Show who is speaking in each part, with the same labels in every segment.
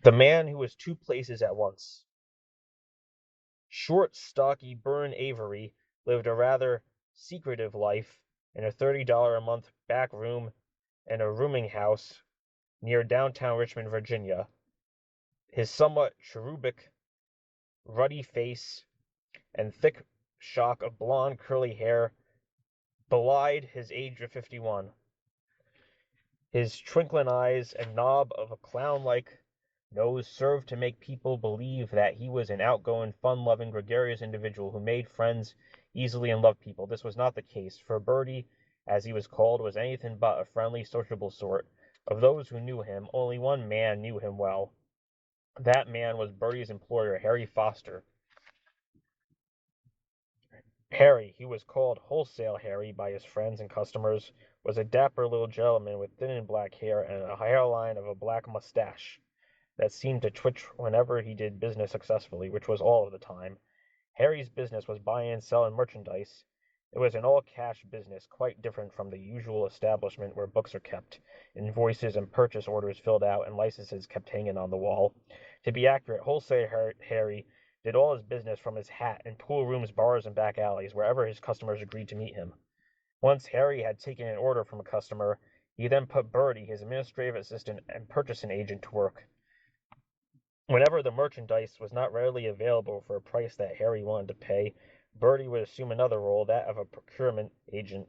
Speaker 1: The man who was two places at once. Short, stocky Byrne Avery lived a rather secretive life in a $30 a month back room in a rooming house near downtown Richmond, Virginia. His somewhat cherubic, ruddy face and thick shock of blonde curly hair belied his age of 51. His twinkling eyes and knob of a clown-like nose served to make people believe that he was an outgoing, fun-loving, gregarious individual who made friends easily and loved people. This was not the case, for Bertie, as he was called, was anything but a friendly, sociable sort. Of those who knew him, only one man knew him well. That man was Bertie's employer, Harry Foster. Harry, he was called Wholesale Harry by his friends and customers, was a dapper little gentleman with thin and black hair and a hairline of a black mustache that seemed to twitch whenever he did business successfully, which was all of the time. Harry's business was buying and selling merchandise. It was an all-cash business, quite different from the usual establishment where books are kept, invoices and purchase orders filled out, and licenses kept hanging on the wall. To be accurate, Wholesale Harry did all his business from his hat in pool rooms, bars, and back alleys, wherever his customers agreed to meet him. Once Harry had taken an order from a customer, he then put Bertie, his administrative assistant and purchasing agent, to work. Whenever the merchandise was not readily available for a price that Harry wanted to pay, Bertie would assume another role, that of a procurement agent,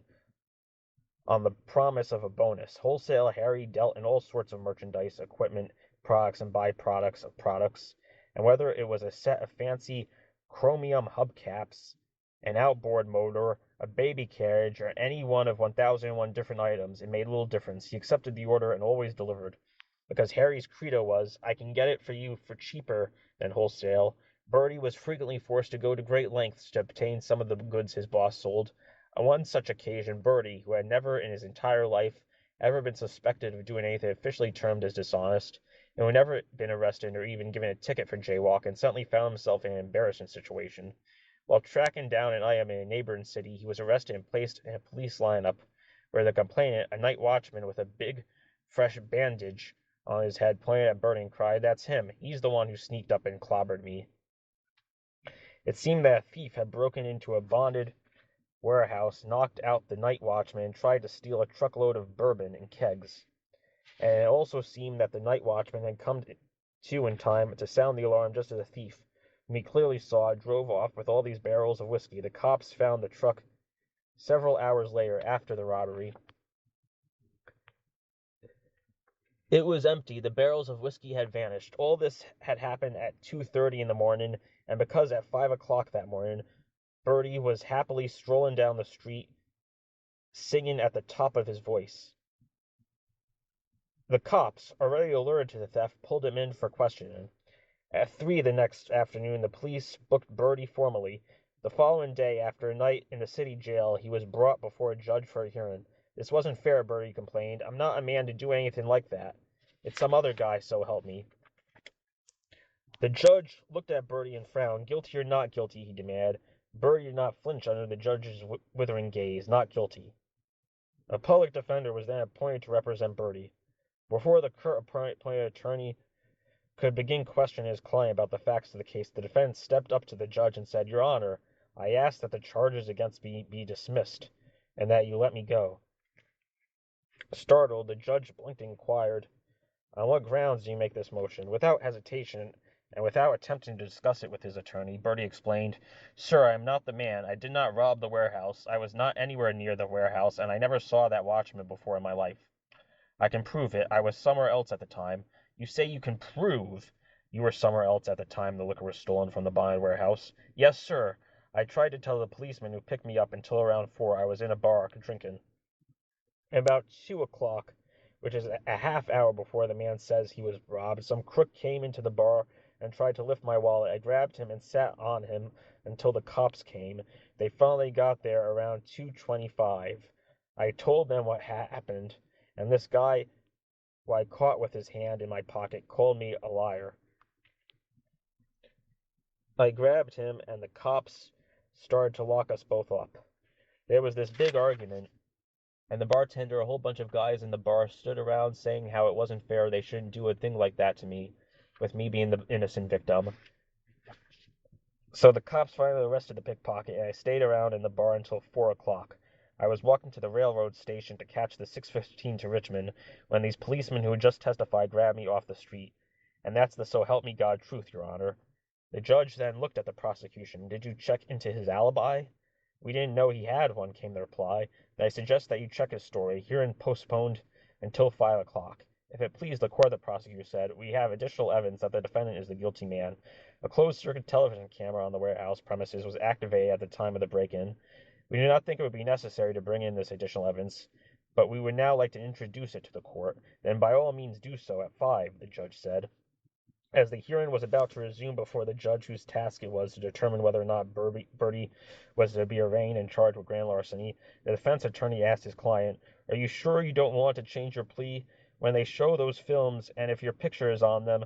Speaker 1: on the promise of a bonus. Wholesale Harry dealt in all sorts of merchandise, equipment, products, and byproducts of products, and whether it was a set of fancy chromium hubcaps, an outboard motor, a baby carriage, or any one of 1,001 different items, it made little difference. He accepted the order and always delivered. Because Harry's credo was, I can get it for you for cheaper than wholesale, Bertie was frequently forced to go to great lengths to obtain some of the goods his boss sold. On one such occasion, Bertie, who had never in his entire life ever been suspected of doing anything officially termed as dishonest, and who had never been arrested or even given a ticket for jaywalking, suddenly found himself in an embarrassing situation. While tracking down an item in a neighboring city, he was arrested and placed in a police lineup, where the complainant, a night watchman with a big, fresh bandage on his head, pointed at Bertie and cried, "That's him. He's the one who sneaked up and clobbered me." It seemed that a thief had broken into a bonded warehouse, knocked out the night watchman, and tried to steal a truckload of bourbon in kegs. And it also seemed that the night watchman had come to in time to sound the alarm just as the thief, whom he clearly saw, drove off with all these barrels of whiskey. The cops found the truck several hours later, after the robbery. It was empty. The barrels of whiskey had vanished. All this had happened at 2:30 in the morning, and because at 5 o'clock that morning, Bertie was happily strolling down the street, singing at the top of his voice. The cops, already alerted to the theft, pulled him in for questioning. At 3 the next afternoon, the police booked Bertie formally. The following day, after a night in the city jail, he was brought before a judge for a hearing. This wasn't fair, Bertie complained. I'm not a man to do anything like that. It's some other guy, so help me. The judge looked at Bertie and frowned. Guilty or not guilty, he demanded. Bertie did not flinch under the judge's withering gaze. Not guilty. A public defender was then appointed to represent Bertie. Before the court-appointed attorney could begin questioning his client about the facts of the case, the defendant stepped up to the judge and said, "Your Honor, I ask that the charges against me be dismissed, and that you let me go." Startled, the judge blinked and inquired, "On what grounds do you make this motion?" Without hesitation, and without attempting to discuss it with his attorney, Bertie explained, "Sir, I am not the man. I did not rob the warehouse. I was not anywhere near the warehouse, and I never saw that watchman before in my life. I can prove it. I was somewhere else at the time." "You say you can prove you were somewhere else at the time the liquor was stolen from the bond warehouse?" "Yes, sir. I tried to tell the policeman who picked me up until around 4 I was in a bar drinking. About 2 o'clock, which is a half hour before the man says he was robbed, some crook came into the bar and tried to lift my wallet. I grabbed him and sat on him until the cops came. They finally got there around 2:25. I told them what happened, and this guy, who I caught with his hand in my pocket, called me a liar. I grabbed him, and the cops started to lock us both up. There was this big argument, and the bartender, a whole bunch of guys in the bar, stood around saying how it wasn't fair they shouldn't do a thing like that to me. with me being the innocent victim. So the cops finally arrested the pickpocket, and I stayed around in the bar until 4 o'clock. I was walking to the railroad station to catch the 6:15 to Richmond when these policemen who had just testified grabbed me off the street. And that's the so help me God truth, Your Honor. The judge then looked at the prosecution. Did you check into his alibi? We didn't know he had one, came the reply. Then I suggest that you check his story, hearing postponed until 5 o'clock. If it please the court, the prosecutor said, we have additional evidence that the defendant is the guilty man. A closed-circuit television camera on the warehouse premises was activated at the time of the break-in. We do not think it would be necessary to bring in this additional evidence, but we would now like to introduce it to the court. Then by all means do so at 5, the judge said. As the hearing was about to resume before the judge whose task it was to determine whether or not Bertie was to be arraigned and charged with grand larceny, the defense attorney asked his client, are you sure you don't want to change your plea? When they show those films, and if your picture is on them,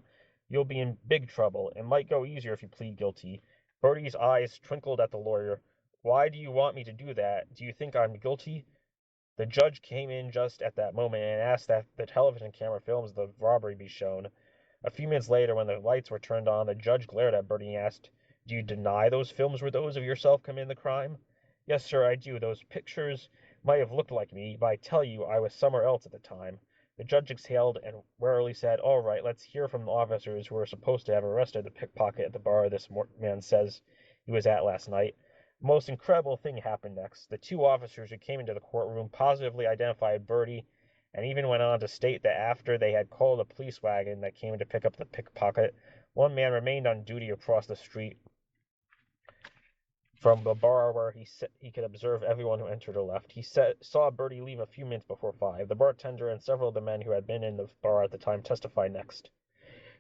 Speaker 1: you'll be in big trouble. It might go easier if you plead guilty. Bertie's eyes twinkled at the lawyer. Why do you want me to do that? Do you think I'm guilty? The judge came in just at that moment and asked that the television camera films of the robbery be shown. A few minutes later, when the lights were turned on, the judge glared at Bertie and asked, do you deny those films were those of yourself committing the crime? Yes, sir, I do. Those pictures might have looked like me, but I tell you I was somewhere else at the time. The judge exhaled and warily said, all right, let's hear from the officers who were supposed to have arrested the pickpocket at the bar this man says he was at last night. The most incredible thing happened next. The two officers who came into the courtroom positively identified Bertie, and even went on to state that after they had called a police wagon that came to pick up the pickpocket, one man remained on duty across the street from the bar where he could observe everyone who entered or left. He saw Bertie leave a few minutes before 5. The bartender and several of the men who had been in the bar at the time testified next.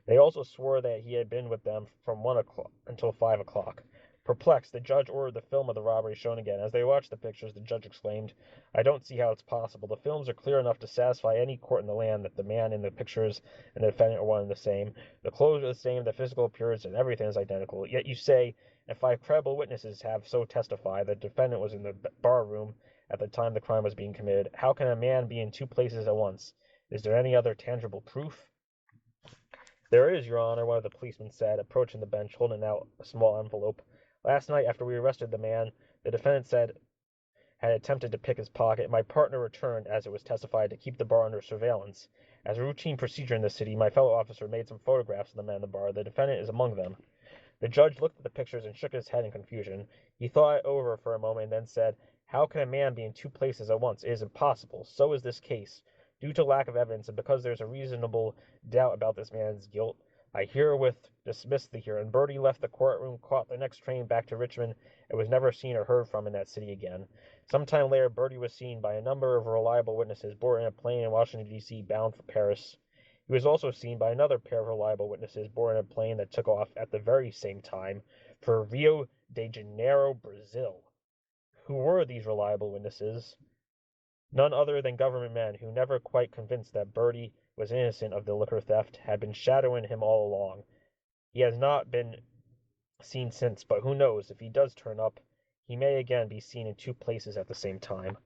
Speaker 1: They also swore that he had been with them from 1 o'clock until 5 o'clock. Perplexed, the judge ordered the film of the robbery shown again. As they watched the pictures, the judge exclaimed, I don't see how it's possible. The films are clear enough to satisfy any court in the land that the man in the pictures and the defendant are one and the same. The clothes are the same, the physical appearance, and everything is identical. Yet you say, and 5 credible witnesses have so testified, that the defendant was in the bar room at the time the crime was being committed. How can a man be in 2 places at once? Is there any other tangible proof? There is, Your Honor, one of the policemen said, approaching the bench, holding out a small envelope. Last night, after we arrested the man, the defendant said had attempted to pick his pocket. My partner returned, as it was testified, to keep the bar under surveillance. As a routine procedure in the city, my fellow officer made some photographs of the man in the bar. The defendant is among them. The judge looked at the pictures and shook his head in confusion. He thought it over for a moment and then said, how can a man be in 2 places at once? It is impossible. So is this case. Due to lack of evidence and because there's a reasonable doubt about this man's guilt, I herewith dismiss the hearing. Bertie left the courtroom, caught the next train back to Richmond, and was never seen or heard from in that city again. Some time later, Bertie was seen by a number of reliable witnesses boarding a plane in Washington, D.C., bound for Paris. He was also seen by another pair of reliable witnesses boarding a plane that took off at the very same time for Rio de Janeiro, Brazil. Who were these reliable witnesses? None other than government men who, never quite convinced that Bertie was innocent of the liquor theft, had been shadowing him all along. He has not been seen since, but who knows, if he does turn up, he may again be seen in 2 places at the same time.